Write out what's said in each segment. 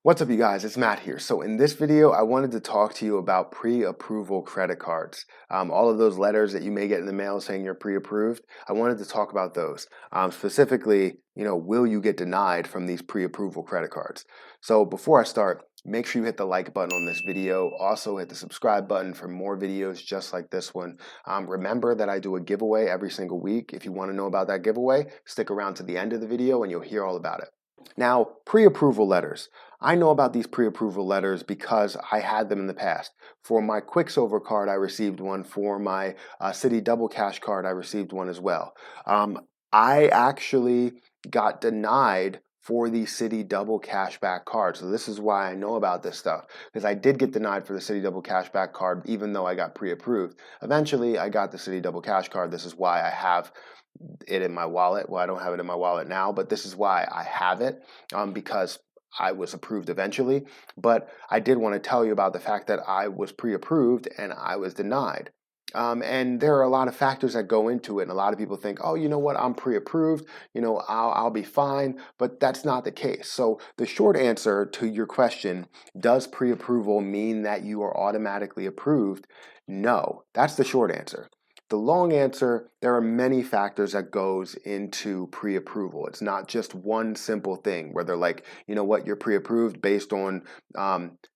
What's up, you guys? It's Matt here. So in this video, I wanted to talk to you about pre-approval credit cards. All of those letters that you may get in the mail saying you're pre-approved, I wanted to talk about those. Specifically, will you get denied from these pre-approval credit cards? So before I start, make sure you hit the like button on this video. Also hit the subscribe button for more videos just like this one. Remember that I do a giveaway every single week. If you want to know about that giveaway, stick around to the end of the video and you'll hear all about it. Now, pre-approval letters. I know about these pre-approval letters because I had them in the past. For my Quicksilver card, I received one. For my Citi Double Cash card, I received one as well. I actually got denied for the Citi Double Cashback card. So this is why I know about this stuff, because I did get denied for the Citi Double Cashback card even though I got pre-approved. Eventually, I got the Citi Double Cash card. This is why I have it in my wallet. Well, I don't have it in my wallet now, but this is why I have it, because I was approved eventually. But I did want to tell you about the fact that I was pre-approved and I was denied. And there are a lot of factors that go into it, and a lot of people think, oh, you know what, I'm pre-approved, I'll be fine, but that's not the case. So the short answer to your question, does pre-approval mean that you are automatically approved? No, that's the short answer. The long answer, there are many factors that goes into pre-approval. It's not just one simple thing where they're like, you know what, you're pre-approved based on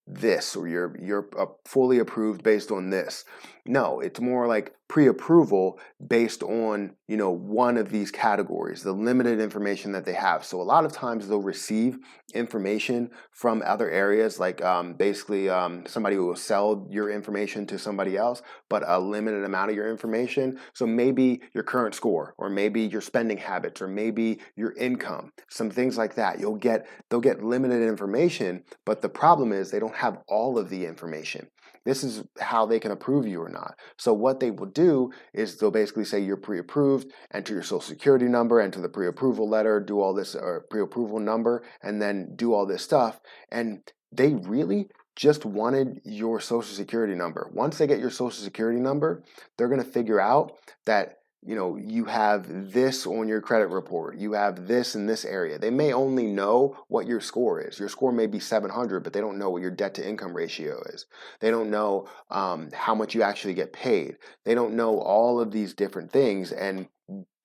this, or you're fully approved based on this. No, it's more like pre-approval based on, one of these categories, the limited information that they have. So a lot of times they'll receive information from other areas, like basically somebody who will sell your information to somebody else, but a limited amount of your information. So maybe your current score, or maybe your spending habits, or maybe your income, some things like that. They'll get limited information, but the problem is they don't have all of the information. This is how they can approve you or not. So what they will do is they'll basically say you're pre-approved, enter your social security number, enter the pre-approval letter, do all this, or pre-approval number, and then do all this stuff. And they really just wanted your social security number. Once they get your social security number, they're going to figure out that you have this on your credit report, you have this in this area. They may only know what your score is. Your score may be 700, but they don't know what your debt to income ratio is. They don't know how much you actually get paid. They don't know all of these different things, and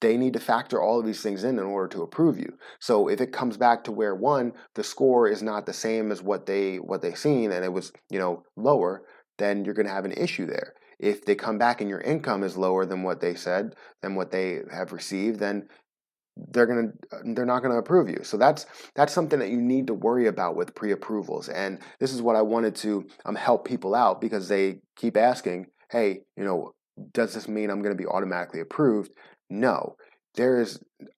they need to factor all of these things in order to approve you. So if it comes back to where the score is not the same as what they seen, and it was lower, then you're going to have an issue there. If they come back and your income is lower than what they said, than what they have received, then they're not gonna approve you. So that's something that you need to worry about with pre-approvals. And this is what I wanted to help people out, because they keep asking, hey, does this mean I'm going to be automatically approved? No.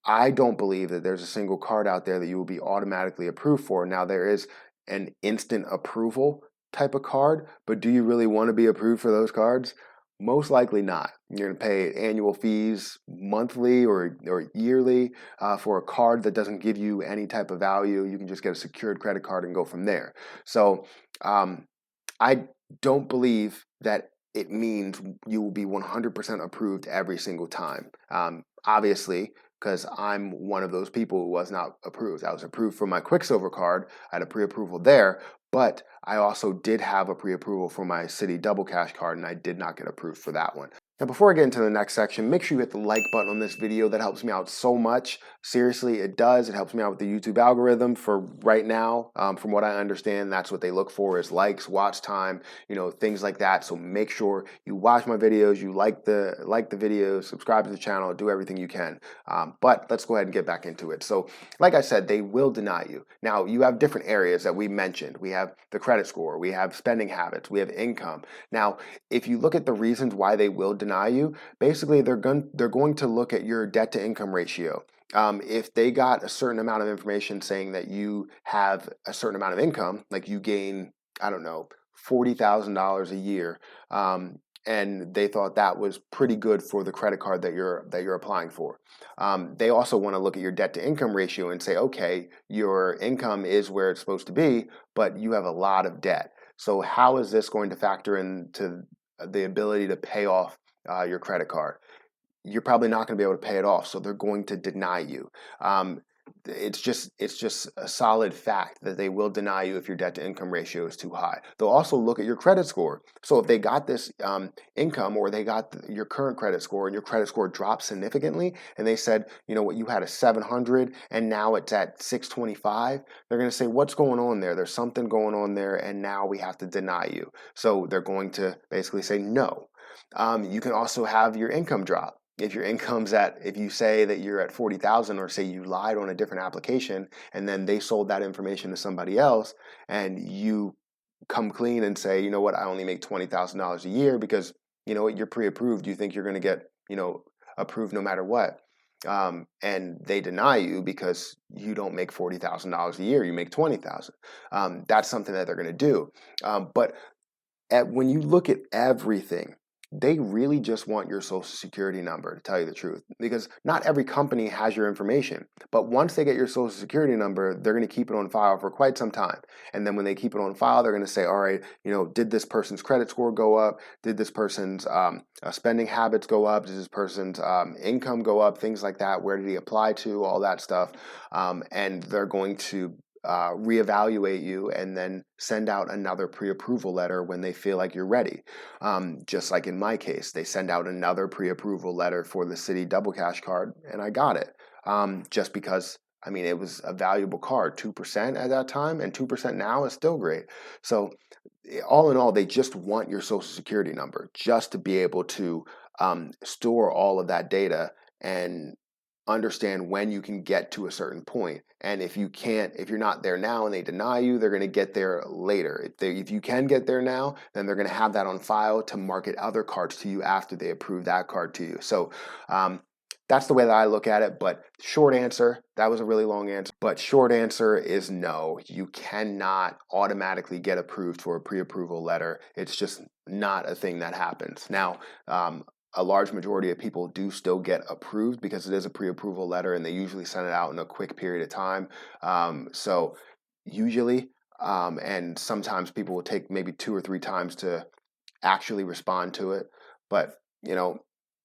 I don't believe that there's a single card out there that you will be automatically approved for. Now, there is an instant approval type of card, but do you really want to be approved for those cards? Most likely not. You're going to pay annual fees monthly or yearly for a card that doesn't give you any type of value. You can just get a secured credit card and go from there. So I don't believe that it means you will be 100% approved every single time. Obviously, because I'm one of those people who was not approved. I was approved for my Quicksilver card. I had a pre-approval there, but I also did have a pre-approval for my Citi Double Cash card, and I did not get approved for that one. Now, before I get into the next section, make sure you hit the like button on this video. That helps me out so much. Seriously, it does. It helps me out with the YouTube algorithm for right now. From what I understand, that's what they look for, is likes, watch time, things like that. So make sure you watch my videos, you like the videos, subscribe to the channel, do everything you can. But let's go ahead and get back into it. So like I said, they will deny you. Now, you have different areas that we mentioned. We have the credit score, we have spending habits, we have income. Now, if you look at the reasons why they will deny you, basically they're going to look at your debt to income ratio. If they got a certain amount of information saying that you have a certain amount of income, like you gain, I don't know, $40,000 a year, and they thought that was pretty good for the credit card that you're applying for. They also want to look at your debt to income ratio and say, okay, your income is where it's supposed to be, but you have a lot of debt. So how is this going to factor into the ability to pay off your credit card? You're probably not going to be able to pay it off, so they're going to deny you. it's just a solid fact that they will deny you if your debt to income ratio is too high. They'll also look at your credit score. So if they got this income, or they got your current credit score, and your credit score dropped significantly, and they said, you know what, you had a 700 and now it's at 625, they're going to say, what's going on there? There's something going on there, and now we have to deny you. So they're going to basically say no. You can also have your income drop. If your income's if you say that you're at 40,000, or say you lied on a different application and then they sold that information to somebody else, and you come clean and say, you know what, I only make $20,000 a year because, you know what, you're pre-approved. You think you're going to get, approved no matter what. And they deny you because you don't make $40,000 a year, you make 20,000. That's something that they're going to do. But when you look at everything, they really just want your social security number, to tell you the truth, because not every company has your information. But once they get your social security number, they're going to keep it on file for quite some time. And then when they keep it on file, they're going to say, all right, did this person's credit score go up? Did this person's spending habits go up? Did this person's income go up? Things like that. Where did he apply to? All that stuff. And they're going to reevaluate you and then send out another pre-approval letter when they feel like you're ready. Just like in my case, they send out another pre-approval letter for the Citi Double Cash card, and I got it. Just because, it was a valuable card. 2% at that time, and 2% now is still great. So all in all, they just want your social security number just to be able to store all of that data and understand when you can get to a certain point. And if you're not there now and they deny you, they're going to get there later. If you can get there now, then they're going to have that on file to market other cards to you after they approve that card to you. So that's the way that I look at it. But short answer, that was a really long answer, but short answer is no. You cannot automatically get approved for a pre-approval letter. It's just not a thing that happens. Now, a large majority of people do still get approved because it is a pre-approval letter, and they usually send it out in a quick period of time. So usually, and sometimes people will take maybe 2 or 3 times to actually respond to it. But,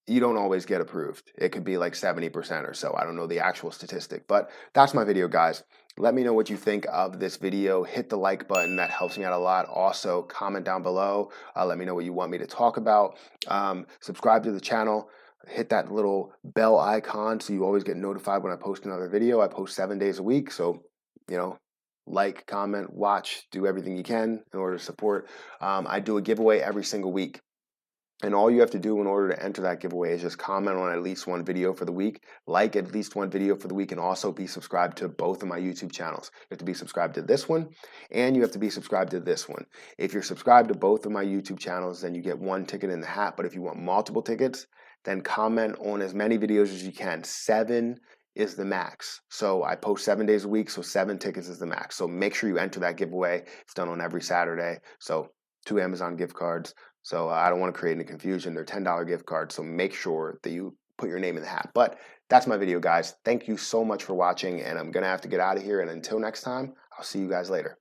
you don't always get approved. It could be like 70% or so. I don't know the actual statistic, but that's my video, guys. Let me know what you think of this video. Hit the like button. That helps me out a lot. Also, comment down below. Let me know what you want me to talk about. Subscribe to the channel. Hit that little bell icon so you always get notified when I post another video. I post 7 days a week. So, like, comment, watch, do everything you can in order to support. I do a giveaway every single week. And all you have to do in order to enter that giveaway is just comment on at least one video for the week, like at least one video for the week, and also be subscribed to both of my YouTube channels. You have to be subscribed to this one, and you have to be subscribed to this one. If you're subscribed to both of my YouTube channels, then you get 1 ticket in the hat. But if you want multiple tickets, then comment on as many videos as you can. 7 is the max. So I post 7 days a week, so 7 tickets is the max. So make sure you enter that giveaway. It's done on every Saturday. So 2 Amazon gift cards. So I don't want to create any confusion. They're $10 gift cards, so make sure that you put your name in the hat. But that's my video, guys. Thank you so much for watching, and I'm going to have to get out of here. And until next time, I'll see you guys later.